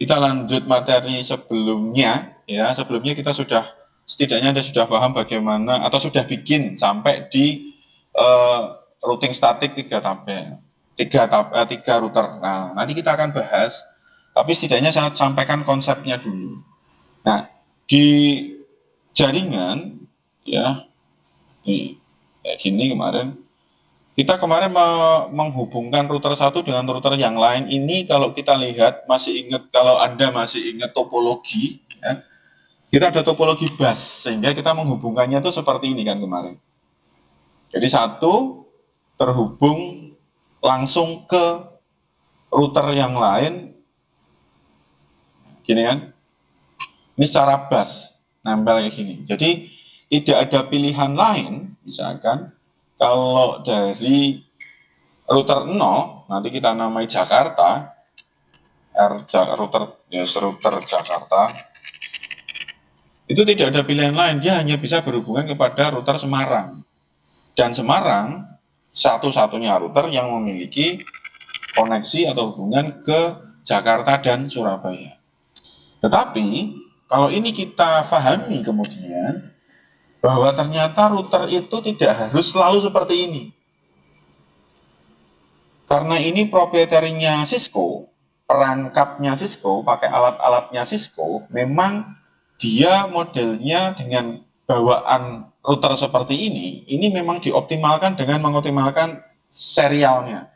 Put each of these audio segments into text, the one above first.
kita lanjut materi sebelumnya ya. Sebelumnya kita sudah setidaknya Anda sudah paham bagaimana atau sudah bikin sampai di routing statik 3 tabel, 3 router. Nah, nanti kita akan bahas, tapi setidaknya saya sampaikan konsepnya dulu. Nah, di jaringan ya, kayak gini kemarin. Kita kemarin menghubungkan router satu dengan router yang lain. Ini kalau kita lihat, masih ingat, kalau Anda masih ingat topologi, ya, kita ada topologi bus, sehingga kita menghubungkannya itu seperti ini kan kemarin. Jadi satu terhubung langsung ke router yang lain, gini kan. Ini secara bus, nempel kayak gini. Jadi tidak ada pilihan lain, misalkan kalau dari router 0, nanti kita namai Jakarta, router Jakarta, itu tidak ada pilihan lain, dia hanya bisa berhubungan kepada router Semarang. Dan Semarang satu-satunya router yang memiliki koneksi atau hubungan ke Jakarta dan Surabaya. Tetapi kalau ini kita pahami kemudian, bahwa ternyata router itu tidak harus selalu seperti ini. Karena ini proprietorinya Cisco, perangkatnya Cisco, pakai alat-alatnya Cisco, memang dia modelnya dengan bawaan router seperti ini memang dioptimalkan dengan mengoptimalkan serialnya.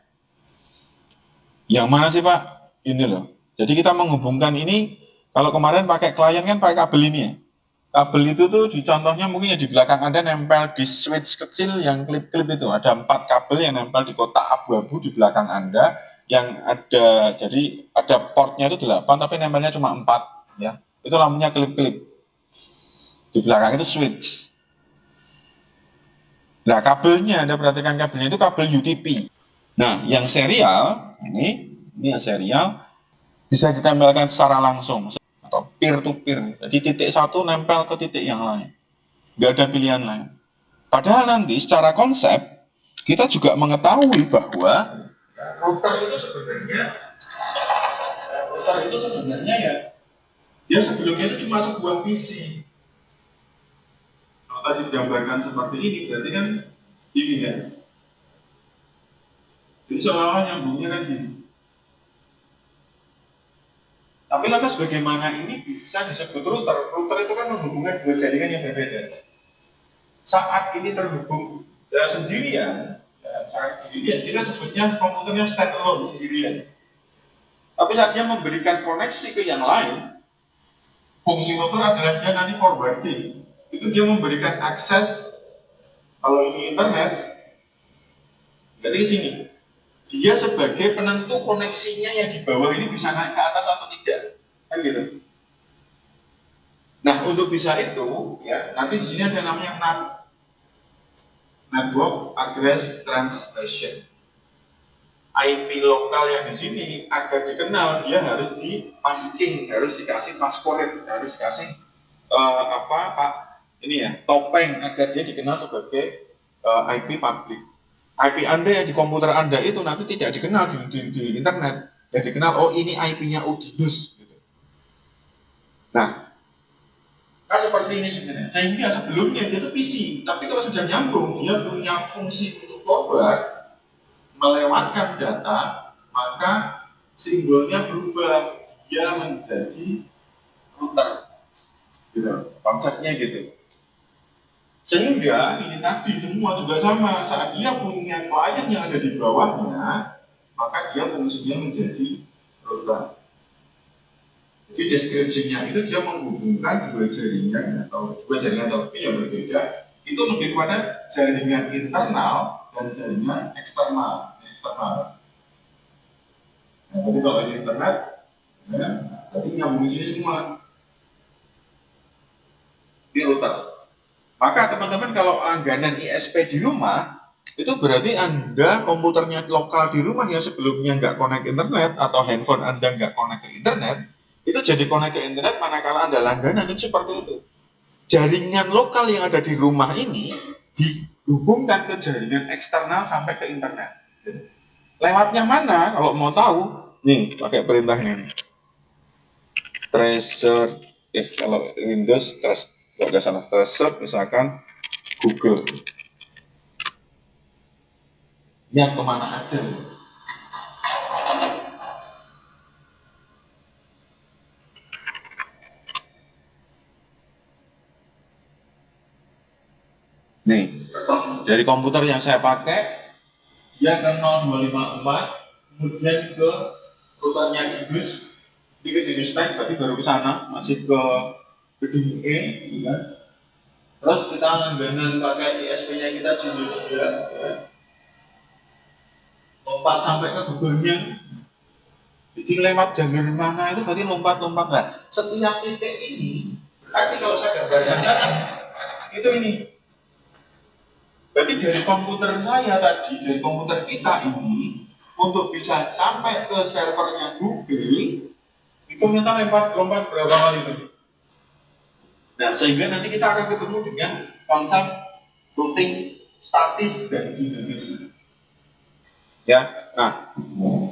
Yang mana sih Pak? Ini loh. Jadi kita menghubungkan ini, kalau kemarin pakai klien kan pakai kabel ini ya. Kabel itu tuh di contohnya mungkin ya di belakang Anda nempel di switch kecil yang klip-klip itu. Ada 4 kabel yang nempel di kotak abu-abu di belakang Anda, yang ada, jadi ada portnya itu 8 tapi nempelnya cuma 4 ya. Itu lampunya klip-klip. Di belakang itu switch. Nah, kabelnya Anda perhatikan, kabelnya itu kabel UTP. Nah, yang serial ini yang serial bisa ditempelkan secara langsung atau peer to peer. Jadi titik satu nempel ke titik yang lain. Nggak ada pilihan lain. Padahal nanti secara konsep kita juga mengetahui bahwa router itu sebenarnya ya, dia sebelumnya itu cuma sebuah PC. Kalau tadi digambarkan seperti ini berarti kan gini kan. Jadi seolah-olah nyambungnya kan gini. Tapi lantas bagaimana ini bisa disebut router? Router itu kan menghubungkan dua jaringan yang berbeda. Saat ini terhubung sendirian, kita sebutnya komputernya standalone, sendirian. Tapi saat dia memberikan koneksi ke yang lain, fungsi router adalah dia nanti forwarding. Itu dia memberikan akses, kalau ini internet, jadi ke sini. Dia sebagai penentu koneksinya yang di bawah ini bisa naik ke atas atau tidak, kan gitu. Nah, untuk bisa itu, ya nanti di sini ada namanya NAT, Network Address Translation. IP lokal yang di sini agar dikenal dia harus di masking, harus dikasih password, harus dikasih topeng agar dia dikenal sebagai IP public. IP Anda yang di komputer Anda itu nanti tidak dikenal di internet, ya dikenal oh ini IP-nya Udinus gitu. Nah, kan seperti ini sebenarnya. Sehingga sebelumnya dia itu PC, tapi kalau sudah nyambung dia punya fungsi untuk forward, melewatkan data, maka simbolnya berubah, dia menjadi router gitu, konsepnya gitu. Sehingga ini tadi semua juga sama, saat dia punya klien yang ada di bawahnya, maka dia fungsinya menjadi router. Jadi deskripsinya itu dia menghubungkan dua jaringan atau lebih yang berbeda, itu lebih kepada jaringan internal dan jaringan eksternal. Nah, tapi kalau ini internet, ya, berarti nyambung sini semua di router. Maka teman-teman kalau langganan ISP di rumah, itu berarti Anda komputernya lokal di rumah yang sebelumnya nggak connect internet, atau handphone Anda nggak connect ke internet, itu jadi connect ke internet manakala Anda langganan, itu seperti itu. Jaringan lokal yang ada di rumah ini dihubungkan ke jaringan eksternal sampai ke internet. Lewatnya mana? Kalau mau tahu, nih pakai perintahnya nih. tracer, kalau Windows kalau nggak salah tracer misalkan Google. Lihat kemana aja. Nih, dari komputer yang saya pakai, dia ke 0254, kemudian ke routernya Windows, di Windows 10, berarti baru ke sana, masih ke gedung E, ya. Terus kita langganan pakai ISP-nya kita juga, ya. Lompat sampai ke Google-nya. Jadi lewat jalur mana itu berarti lompat-lompat. Nah, setiap titik ini, berarti kalau saya gambarkan itu ini. Berarti dari komputer saya tadi, dari komputer kita ini, untuk bisa sampai ke servernya Google, itu minta lompat berapa kali itu? Nah, sehingga nanti kita akan ketemu dengan konsep routing statis dan dinamis. Ya, nah,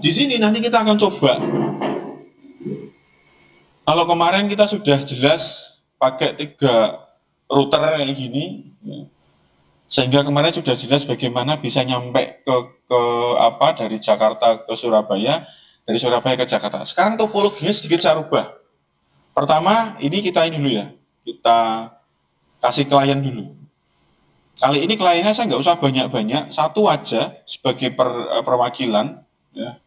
di sini nanti kita akan coba. Kalau kemarin kita sudah jelas pakai 3 router kayak gini, sehingga kemarin sudah jelas bagaimana bisa nyampe ke apa dari Jakarta ke Surabaya, dari Surabaya ke Jakarta. Sekarang topologinya sedikit saya rubah. Pertama, ini kita ini dulu ya, kita kasih klien dulu. Kali ini kliennya saya nggak usah banyak-banyak, satu aja sebagai perwakilan. Ya.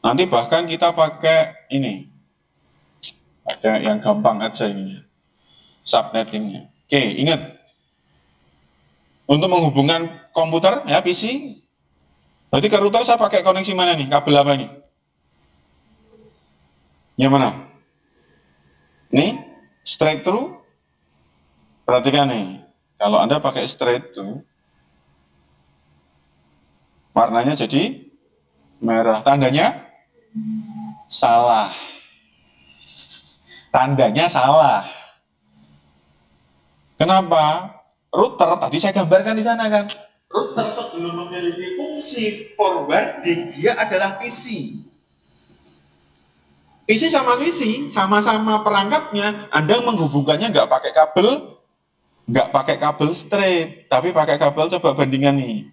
Nanti bahkan kita pakai ini, ada yang gampang aja ini, subnettingnya. Oke, ingat, untuk menghubungkan komputer ya PC, berarti ke router saya pakai koneksi mana nih? Kabel apa ini? Yang mana? Nih, straight through. Perhatikan nih, kalau Anda pakai straight through, warnanya jadi merah. Tandanya salah. Tandanya salah. Kenapa? Router, tadi saya gambarkan di sana kan. Router sebelum memiliki fungsi forwarding, dia adalah PC. PC sama PC, sama-sama perangkatnya. Anda menghubungkannya nggak pakai kabel straight, tapi pakai kabel, coba bandingan nih.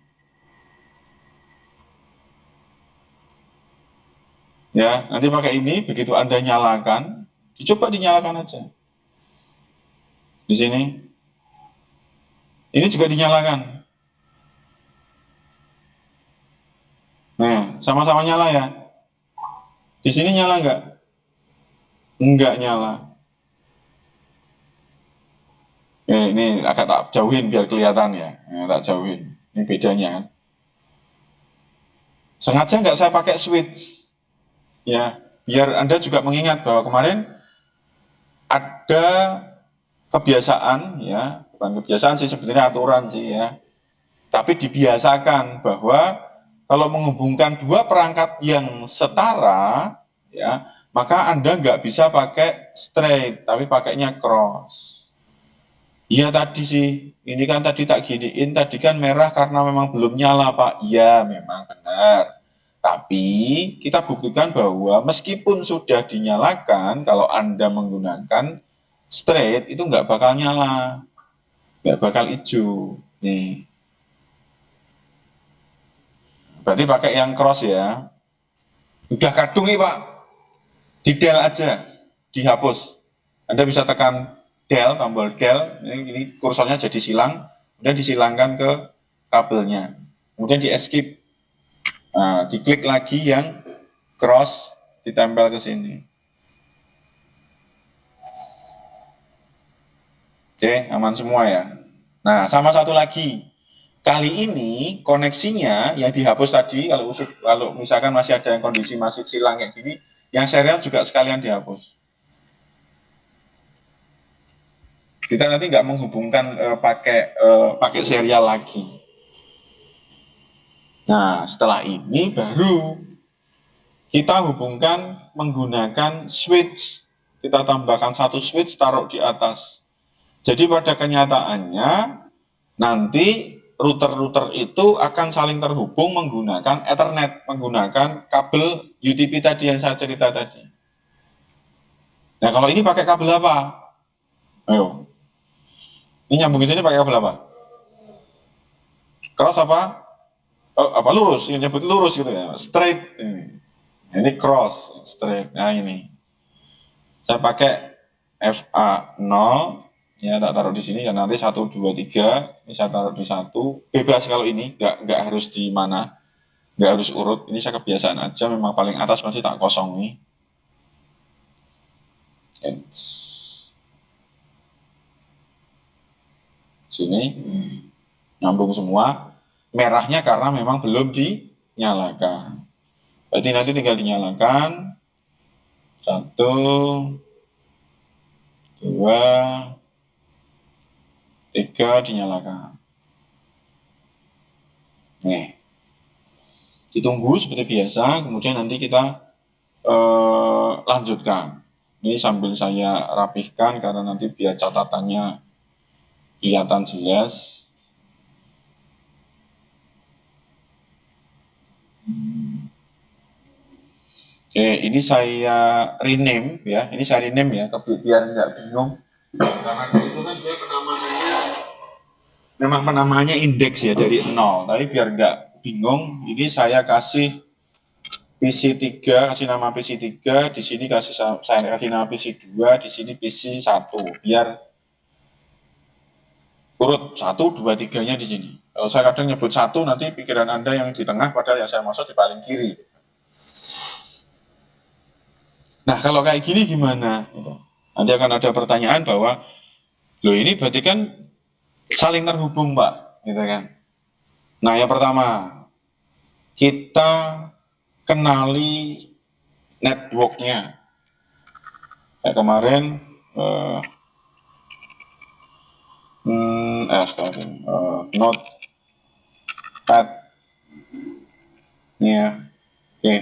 Ya, nanti pakai ini, begitu Anda nyalakan, dicoba dinyalakan aja. Di sini. Ini juga dinyalakan. Nah, sama-sama nyala ya. Di sini nyala nggak? Nggak nyala. Ini agak tak jauhin biar kelihatan ya. Tak jauhin. Ini bedanya kan. Sengaja nggak saya pakai switch. Ya, biar Anda juga mengingat bahwa kemarin ada kebiasaan ya, bukan kebiasaan sih sebetulnya aturan sih ya. Tapi dibiasakan bahwa kalau menghubungkan 2 perangkat yang setara ya, maka Anda nggak bisa pakai straight, tapi pakainya cross. Iya tadi sih, ini kan tadi tak giniin, tadi kan merah karena memang belum nyala Pak. Iya memang benar. Tapi kita buktikan bahwa meskipun sudah dinyalakan, kalau Anda menggunakan straight itu nggak bakal nyala, nggak bakal hijau. Nih, berarti pakai yang cross ya. Udah kadung nih Pak, di del aja, dihapus. Anda bisa tekan del, tombol del, ini kursornya jadi silang, kemudian disilangkan ke kabelnya, kemudian di escape, nah, diklik lagi yang cross, ditempel ke sini. Oke, aman semua ya. Nah, sama satu lagi, kali ini koneksinya yang dihapus tadi, kalau misalkan masih ada yang kondisi masih silang kayak gini, yang serial juga sekalian dihapus. Kita nanti nggak menghubungkan pakai serial lagi. Nah, setelah ini baru kita hubungkan menggunakan switch. Kita tambahkan 1 switch, taruh di atas. Jadi pada kenyataannya nanti router-router itu akan saling terhubung menggunakan Ethernet, menggunakan kabel UTP tadi yang saya cerita tadi. Nah, kalau ini pakai kabel apa? Ayo. Ini nyambung ke sini pakai kabel apa? Cross apa? Oh, apa lurus? Yang nyebut lurus gitu ya. Straight. Ini cross, straight. Nah, ini. Saya pakai FA0, ya tak taruh di sini ya, nanti 1 2 3 ini saya taruh di 1, bebas kalau ini nggak harus di mana, nggak harus urut, ini saya kebiasaan aja, memang paling atas masih tak kosong nih. Sini nyambung semua, merahnya karena memang belum dinyalakan, berarti nanti tinggal dinyalakan, 1 2 3 dinyalakan. Nih, ditunggu seperti biasa, kemudian nanti kita lanjutkan. Ini sambil saya rapihkan karena nanti biar catatannya kelihatan jelas. Oke, ini saya rename ya, ini saya rename ya, biar nggak bingung. Karena itu kan dia penamaannya, memang penamaannya indeks ya dari 0, tapi biar nggak bingung, ini saya kasih PC3, kasih nama PC3, di sini saya kasih nama PC2, di sini PC1, biar urut 1, 2, 3-nya di sini. Kalau saya kadang nyebut 1, nanti pikiran Anda yang di tengah, padahal yang saya maksud di paling kiri. Nah, kalau kayak gini gimana? Nanti akan ada pertanyaan bahwa, loh ini berarti kan saling terhubung, Pak, gitu kan? Nah, yang pertama, kita kenali networknya. Kayak kemarin, notepad, ya, oke.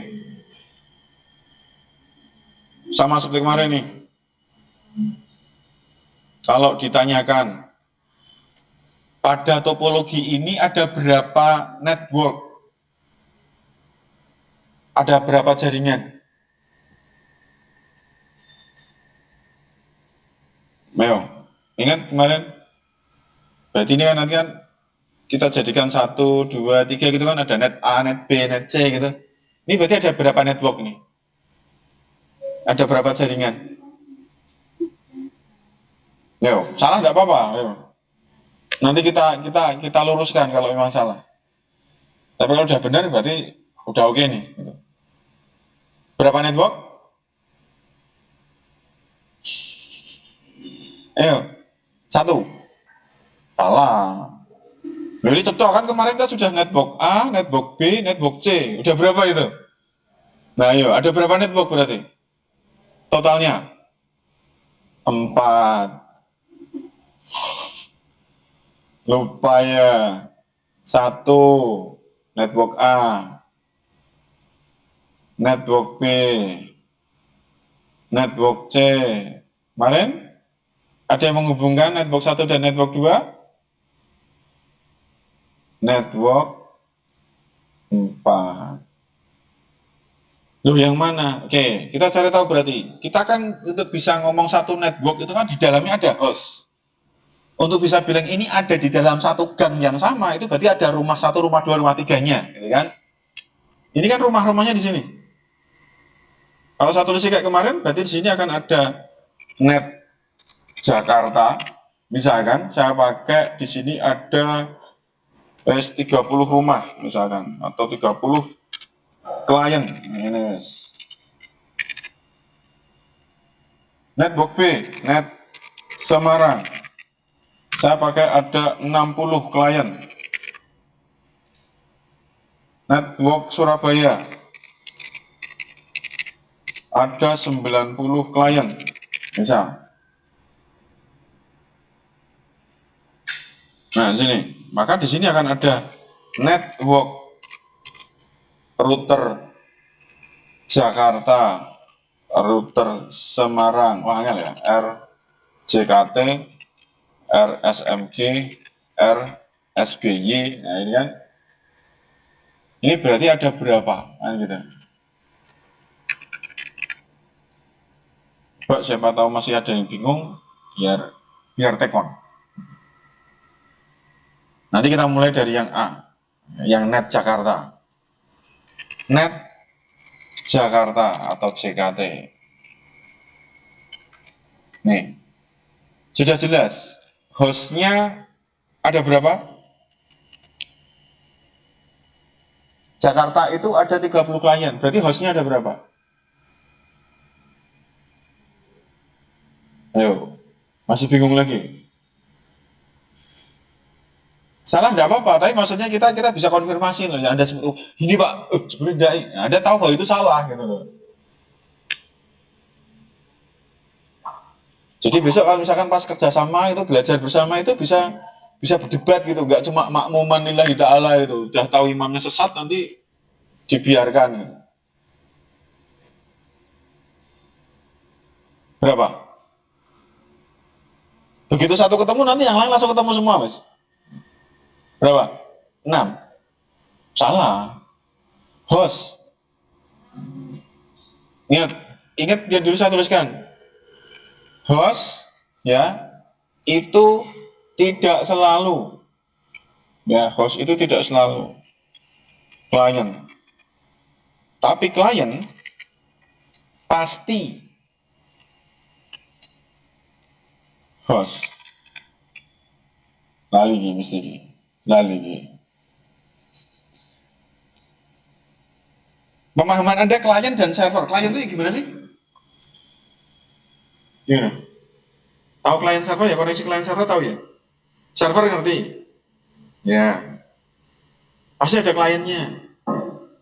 Sama seperti kemarin nih. Kalau ditanyakan, pada topologi ini ada berapa network? Ada berapa jaringan? Ayo, ingat kemarin? Berarti ini kan nanti kan kita jadikan 1, 2, 3 gitu kan, ada net A, net B, net C gitu. Ini berarti ada berapa network nih? Ada berapa jaringan? Yo, salah nggak apa-apa. Nanti kita luruskan kalau memang salah. Tapi kalau udah benar berarti udah oke nih. Berapa network? Ayo, 1. Salah. Jadi cocok kan kemarin kita sudah network A, network B, network C. Udah berapa itu? Nah, ayo, ada berapa network berarti? Totalnya 4. Lupa ya. 1 network A, network B, network C. Kemarin ada yang menghubungkan network 1 dan network 2? Network 4. Loh, yang mana? Oke, kita cari tahu berarti. Kita kan untuk bisa ngomong satu network itu kan di dalamnya ada host. Untuk bisa bilang ini ada di dalam satu gang yang sama, itu berarti ada rumah 1, rumah 2, rumah 3-nya, gitu kan? Ini kan rumah-rumahnya di sini. Kalau satu tulis kayak kemarin, berarti di sini akan ada net Jakarta. Misalkan saya pakai di sini ada 30 rumah misalkan, atau 30 klien. Ini network B, net Semarang. Saya pakai ada 60 klien. Network Surabaya ada 90 klien. Misal. Nah, sini. Maka di sini akan ada network router Jakarta, router Semarang, angel ya, RJKT, RSMG, R SBY. Nah, ini kan, ini berarti ada berapa? Kan gitu. Coba siapa tahu masih ada yang bingung, biar tekon. Nanti kita mulai dari yang A, yang net Jakarta. Net Jakarta atau JKT. Nih, sudah jelas. Hostnya ada berapa? Jakarta itu ada 30 klien, berarti hostnya ada berapa? Ayo, masih bingung lagi? Salah enggak apa-apa, tapi maksudnya kita bisa konfirmasi loh. Ya Anda ini Pak, sebenarnya Anda tahu bahwa itu salah gitu loh. Jadi besok kalau misalkan pas kerjasama itu belajar bersama itu bisa berdebat gitu, nggak cuma makmuman lillahi ta'ala itu. Udah tahu imamnya sesat nanti dibiarkan. Gitu. Berapa? Begitu satu ketemu nanti yang lain langsung ketemu semua, Mas. Berapa? 6. Salah. Host. Ingat dia dulu saya tuliskan. Host ya itu tidak selalu, ya, host itu tidak selalu klien, tapi klien pasti host. Lali mesti lali. Pemahaman Anda klien dan server. Klien itu gimana sih? Gimana? Tahu klien server ya, koneksi klien server tahu ya? Server ngerti? Ya. Pasti ada kliennya.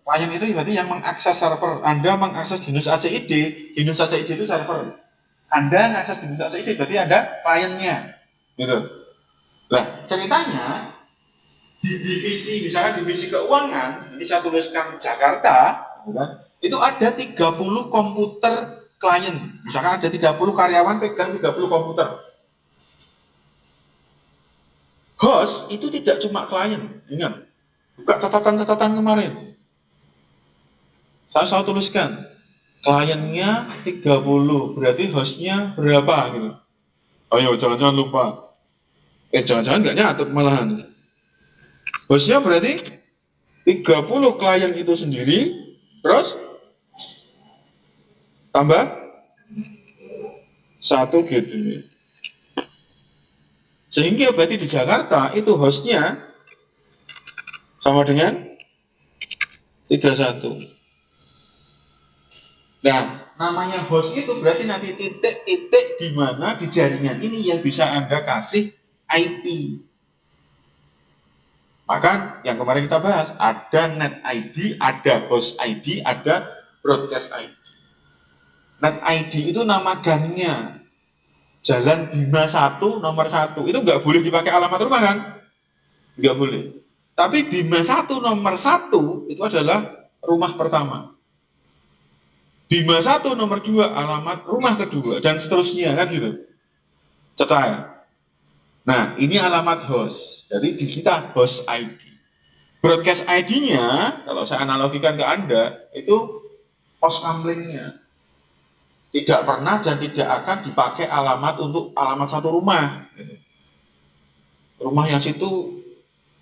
Klien itu berarti yang mengakses server. Anda mengakses Dinus ACID, Dinus ACID itu server. Anda mengakses Dinus ACID berarti ada kliennya. Gitu. Nah, ceritanya di divisi, misalkan divisi keuangan, ini saya tuliskan Jakarta, itu ada 30 komputer klien. Misalkan ada 30 karyawan pegang 30 komputer. Host itu tidak cuma klien, ingat. Buka catatan-catatan kemarin. Saya selalu tuliskan, kliennya 30, berarti hostnya berapa gitu. Ayo, jangan-jangan lupa. Jangan-jangan nggak nyatet malahan. Hostnya berarti 30 klien itu sendiri, terus tambah 1 gateway. Sehingga berarti di Jakarta itu hostnya sama dengan 31. Nah, namanya host itu berarti nanti titik-titik di mana di jaringan ini yang bisa Anda kasih IP. Maka yang kemarin kita bahas, ada net ID, ada host ID, ada broadcast ID. Net ID itu nama gangnya. Jalan Bima 1 nomor 1. Itu nggak boleh dipakai alamat rumah kan? Nggak boleh. Tapi Bima 1 nomor 1 itu adalah rumah pertama. Bima 1 nomor 2 alamat rumah kedua dan seterusnya kan gitu. Cetai. Nah, ini alamat host. Jadi di kita host ID. Broadcast ID-nya kalau saya analogikan ke Anda itu pos kamplingnya. Tidak pernah dan tidak akan dipakai alamat untuk alamat satu rumah. Rumah yang situ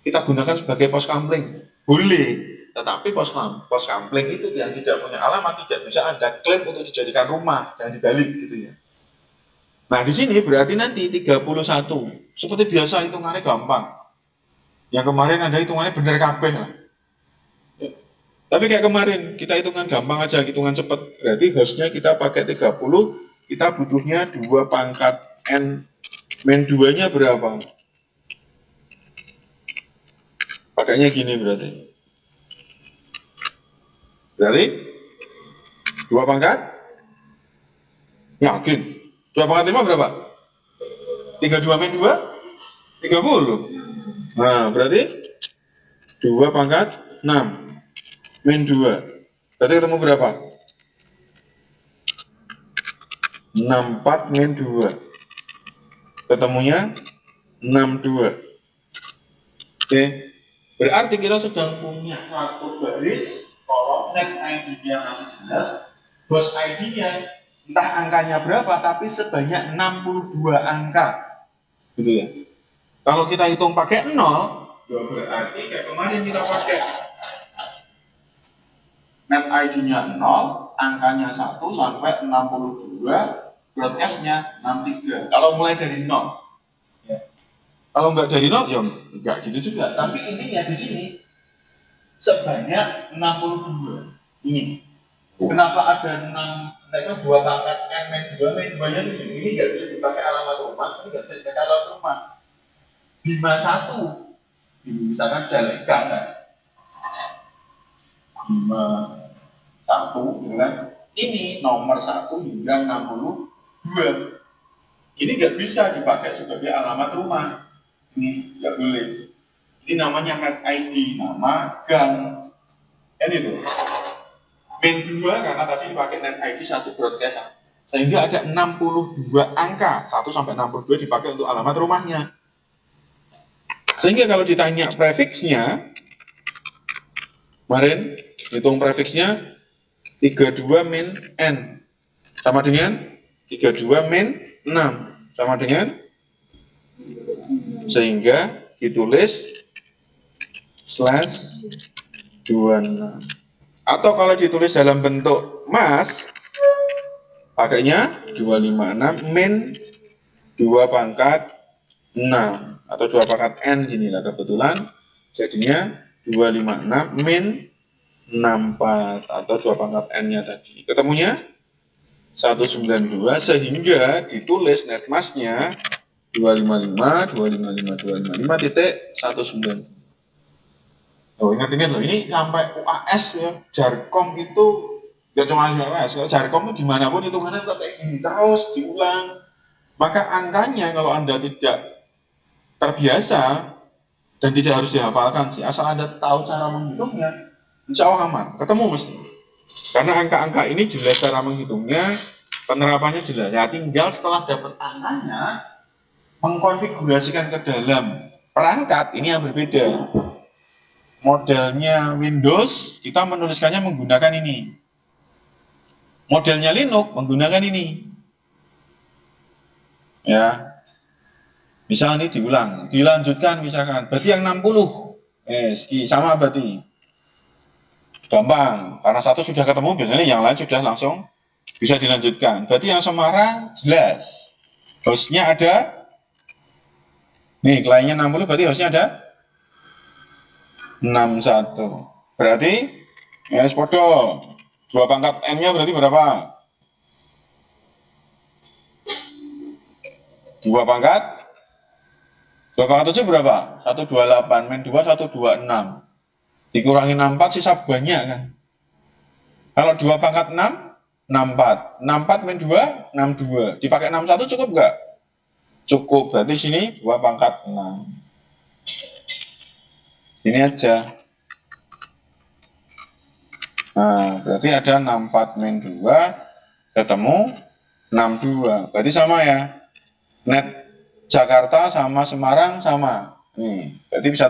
kita gunakan sebagai pos kampling. Boleh. Tetapi pos kampling itu yang tidak punya alamat tidak bisa Anda klaim untuk dijadikan rumah, jangan dibalik gitu ya. Nah, di sini berarti nanti 31. Seperti biasa hitungannya gampang. Yang kemarin Anda hitungannya benar kabeh lah. Ya. Tapi kayak kemarin kita hitungan gampang aja, hitungan cepat. Berarti hostnya kita pakai 30, kita butuhnya 2 pangkat N min 2-nya berapa? Pakainya gini berarti. Berarti 2 pangkat? Yakin? 2 pangkat 5 berapa? 32 min 2? 30. Nah, berarti 2 pangkat 6 min 2. Berarti ketemu berapa? 64 min 2. Ketemunya 62. Oke, berarti kita sudah punya satu garis kolom net ID-nya masih jelas, host ID-nya entah angkanya berapa, tapi sebanyak 62 angka, gitu ya. Kalau kita hitung pakai 0, ya berarti kayak kemarin kita pakai net ID-nya 0, angkanya 1 sampai 62, broadcast-nya 63. Kalau mulai dari 0, ya. Kalau nggak dari 0, ya nggak gitu juga. Tapi intinya di sini sebanyak 62. Ini. Kenapa ada 6, mereka 2 pangkat N, min 2, min 2 nya ini nggak bisa dipakai alamat rumah, ini nggak bisa dipakai alamat rumah. Bima 1, misalkan Jalika kan. Bima 1, gitu kan. Ini nomor 1 hingga 62. Ini nggak bisa dipakai sebagai alamat rumah. Ini nggak boleh. Ini namanya net ID, nama gang. Kan itu. Min 2 karena tadi dipakai net ID 1 broadcast. Sehingga ada 62 angka, 1 sampai 62 dipakai untuk alamat rumahnya. Sehingga kalau ditanya prefiksnya, kemarin hitung prefiksnya 32 min N sama dengan 32 min 6 sama dengan, sehingga ditulis slash 26. Atau kalau ditulis dalam bentuk mas, pakainya 256 min 2 pangkat 6 atau 2 pangkat N, gini lah kebetulan jadinya 256 min 64 atau 2 pangkat N nya tadi, ketemunya 192, sehingga ditulis netmasnya 255.255.255.192. Oh, ingat-ingat loh, ini sampai UAS ya, Jarkom itu gak cuma UAS, kalau Jarkom itu dimanapun hitungannya tetap kayak gini, terus diulang. Maka angkanya kalau Anda tidak terbiasa dan tidak harus dihafalkan sih, asal Anda tahu cara menghitungnya, insya Allah aman, ketemu mesti. Karena angka-angka ini jelas cara menghitungnya, penerapannya jelas. Ya tinggal setelah dapat angkanya, mengkonfigurasikan ke dalam perangkat ini yang berbeda. Modelnya Windows, kita menuliskannya menggunakan ini. Modelnya Linux menggunakan ini. Ya. Misal ini diulang, dilanjutkan misalkan. Berarti yang 60. Sama berarti. Gampang, karena satu sudah ketemu, biasanya yang lain sudah langsung bisa dilanjutkan. Berarti yang Semarang jelas. Hostnya ada. Nih, kliennya 60, berarti hostnya ada 61. Berarti ya podo 2 pangkat N-nya berarti berapa? 2 pangkat 7 berapa? 128 min 2 126. Dikurangi 64 sisa banyak kan. Kalau 2 pangkat 6 64. 64 min 2 62. Dipakai 61 cukup enggak? Cukup. Berarti sini 2 pangkat 6. Ini aja. Nah, berarti ada 64 min 2 ketemu 62. Berarti sama ya. Net Jakarta sama Semarang sama. Nih, berarti bisa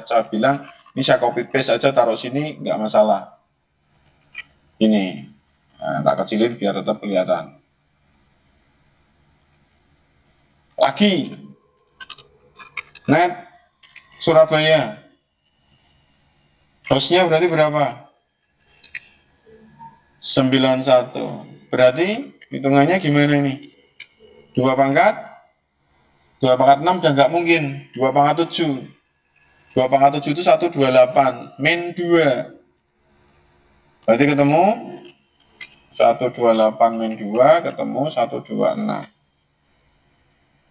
saya bilang ini saya copy paste aja taruh sini nggak masalah. Ini. Nah, tak kecilin biar tetap kelihatan. Lagi. Net Surabaya. Hostnya berarti berapa? 91. Berarti hitungannya gimana nih? 2 pangkat 6 udah nggak mungkin. 2 pangkat 7. 2 pangkat 7 itu 128 min 2. Berarti ketemu 128 min 2 ketemu 126.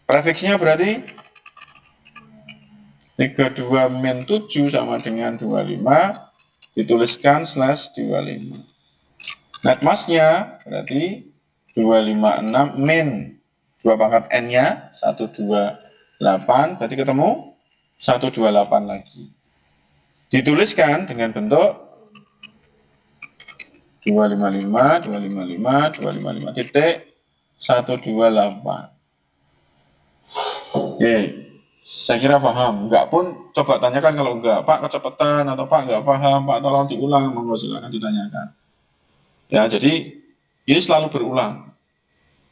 Prefiksnya berarti 32 min 7 sama dengan 25, dituliskan slash 25. Netmasnya berarti 256 min 2 pangkat N-nya 128, berarti ketemu 128 lagi. Dituliskan dengan bentuk 255 titik 128. Oke. Saya kira paham. Enggak pun coba tanyakan kalau enggak. Pak kecepatan atau Pak enggak paham, Pak tolong diulang, monggo silakan ditanyakan. Ya, jadi ini selalu berulang.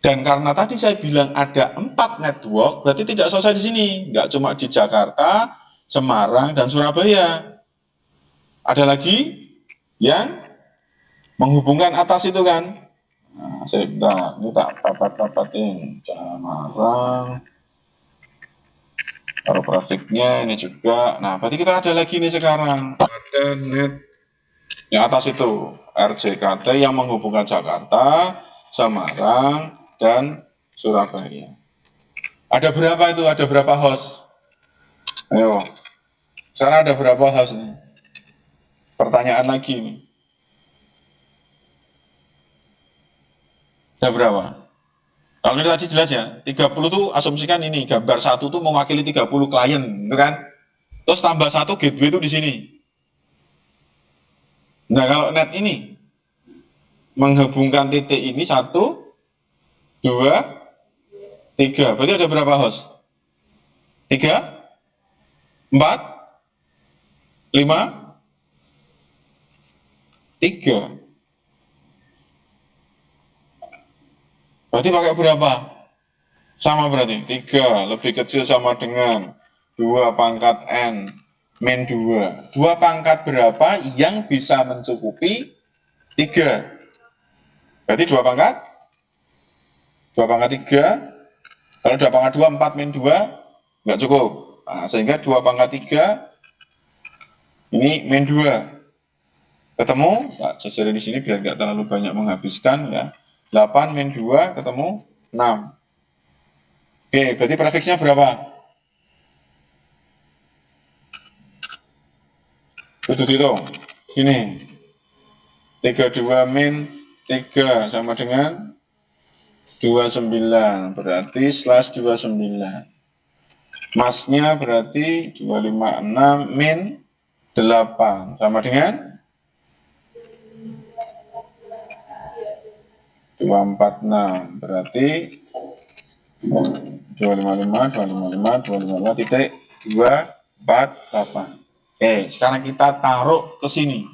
Dan karena tadi saya bilang ada 4 network, berarti tidak selesai di sini. Enggak cuma di Jakarta, Semarang, dan Surabaya. Ada lagi yang menghubungkan atas itu kan. Nah, saya ini tak papatin Semarang. Taruh grafiknya ini juga. Nah, berarti kita ada lagi nih sekarang. Ada net yang atas itu RJKT yang menghubungkan Jakarta, Semarang, dan Surabaya. Ada berapa itu? Ada berapa host? Ayo. Sekarang ada berapa host nih? Pertanyaan lagi nih. Ada berapa? Kalau ini tadi jelas ya, 30 tuh asumsikan ini, gambar satu tuh mewakili 30 klien, gitu kan? Terus tambah satu gateway itu di sini. Nah, kalau net ini menghubungkan titik ini 1, 2, 3. Berarti ada berapa host? 3, 4, 5, 3. Berarti pakai berapa? Sama berarti. 3 lebih kecil sama dengan 2 pangkat N min 2. 2 pangkat berapa yang bisa mencukupi 3? Berarti 2 pangkat? 2 pangkat 3. Kalau 2 pangkat 2, 4 min 2, nggak cukup. Nah, sehingga 2 pangkat 3, ini min 2. Ketemu, tak jajarin di sini biar nggak terlalu banyak menghabiskan ya. 8 min 2 ketemu 6. Oke, berarti prefixnya berapa? Itu hitung. Gini. 32 min 3 sama dengan 29. Berarti slash 29. Masnya berarti 256 min 8 sama dengan 246. Berarti 255, 255, 255 titik 248. Oke, sekarang kita taruh ke sini.